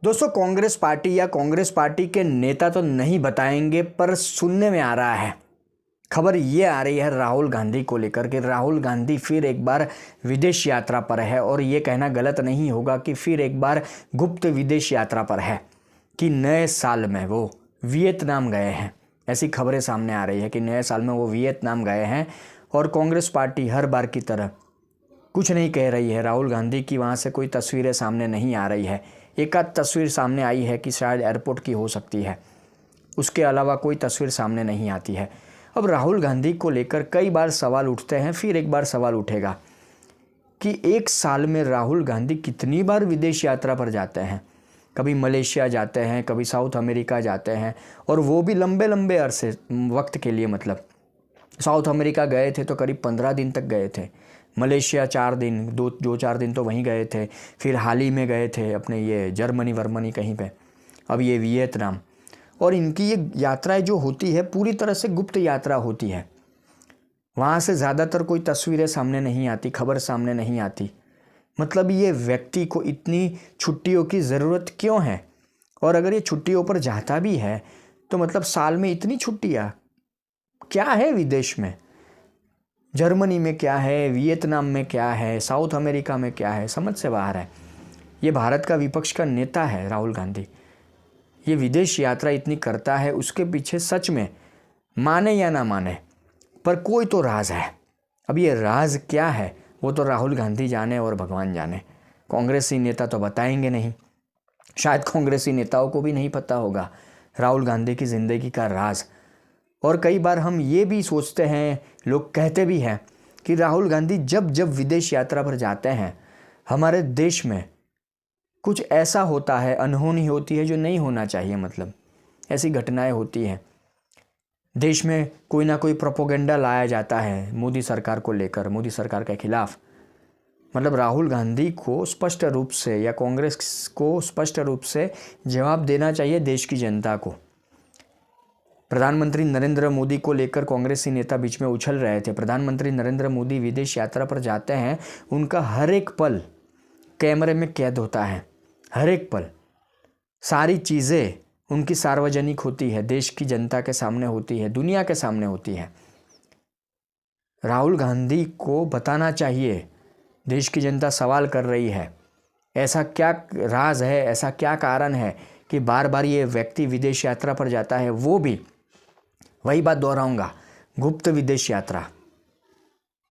दोस्तों, कांग्रेस पार्टी या कांग्रेस पार्टी के नेता तो नहीं बताएंगे, पर सुनने में आ रहा है, खबर ये आ रही है राहुल गांधी को लेकर कि राहुल गांधी फिर एक बार विदेश यात्रा पर है। और ये कहना गलत नहीं होगा कि फिर एक बार गुप्त विदेश यात्रा पर है, कि नए साल में वो वियतनाम गए हैं। ऐसी खबरें सामने आ रही है कि नए साल में वो वियतनाम गए हैं। और कांग्रेस पार्टी हर बार की तरह कुछ नहीं कह रही है राहुल गांधी की, वहाँ से कोई तस्वीरें सामने नहीं आ रही है। एक आध तस्वीर सामने आई है कि शायद एयरपोर्ट की हो सकती है, उसके अलावा कोई तस्वीर सामने नहीं आती है। अब राहुल गांधी को लेकर कई बार सवाल उठते हैं, फिर एक बार सवाल उठेगा कि एक साल में राहुल गांधी कितनी बार विदेश यात्रा पर जाते हैं। कभी मलेशिया जाते हैं, कभी साउथ अमेरिका जाते हैं, और वो भी लंबे लंबे अरसे वक्त के लिए। मतलब साउथ अमेरिका गए थे तो करीब 15 दिन तक गए थे, मलेशिया 4 दिन, 2-4 दिन तो वहीं गए थे, फिर हाल ही में गए थे अपने ये जर्मनी कहीं पे, अब ये वियतनाम। और इनकी ये यात्राएं जो होती है पूरी तरह से गुप्त यात्रा होती है। वहाँ से ज़्यादातर कोई तस्वीरें सामने नहीं आती, खबर सामने नहीं आती। मतलब ये व्यक्ति को इतनी छुट्टियों की ज़रूरत क्यों है? और अगर ये छुट्टियों पर जाता भी है तो मतलब साल में इतनी छुट्टियाँ क्या है विदेश में? जर्मनी में क्या है, वियतनाम में क्या है, साउथ अमेरिका में क्या है, समझ से बाहर है। ये भारत का विपक्ष का नेता है राहुल गांधी। ये विदेश यात्रा इतनी करता है, उसके पीछे सच में माने या ना माने पर कोई तो राज है। अब ये राज क्या है वो तो राहुल गांधी जाने और भगवान जाने। कांग्रेसी नेता तो बताएंगे नहीं, शायद कांग्रेसी नेताओं को भी नहीं पता होगा राहुल गांधी की ज़िंदगी का राज। और कई बार हम ये भी सोचते हैं, लोग कहते भी हैं कि राहुल गांधी जब जब विदेश यात्रा पर जाते हैं हमारे देश में कुछ ऐसा होता है, अनहोनी होती है जो नहीं होना चाहिए। मतलब ऐसी घटनाएं होती हैं, देश में कोई ना कोई प्रोपोगेंडा लाया जाता है मोदी सरकार को लेकर, मोदी सरकार के खिलाफ। मतलब राहुल गांधी को स्पष्ट रूप से या कांग्रेस को स्पष्ट रूप से जवाब देना चाहिए देश की जनता को। प्रधानमंत्री नरेंद्र मोदी को लेकर कांग्रेसी नेता बीच में उछल रहे थे। प्रधानमंत्री नरेंद्र मोदी विदेश यात्रा पर जाते हैं, उनका हर एक पल कैमरे में कैद होता है, हर एक पल, सारी चीज़ें उनकी सार्वजनिक होती है, देश की जनता के सामने होती है, दुनिया के सामने होती है। राहुल गांधी को बताना चाहिए, देश की जनता सवाल कर रही है, ऐसा क्या राज है, ऐसा क्या कारण है कि बार बार ये व्यक्ति विदेश यात्रा पर जाता है, वो भी वही बात दोहराऊंगा, गुप्त विदेश यात्रा।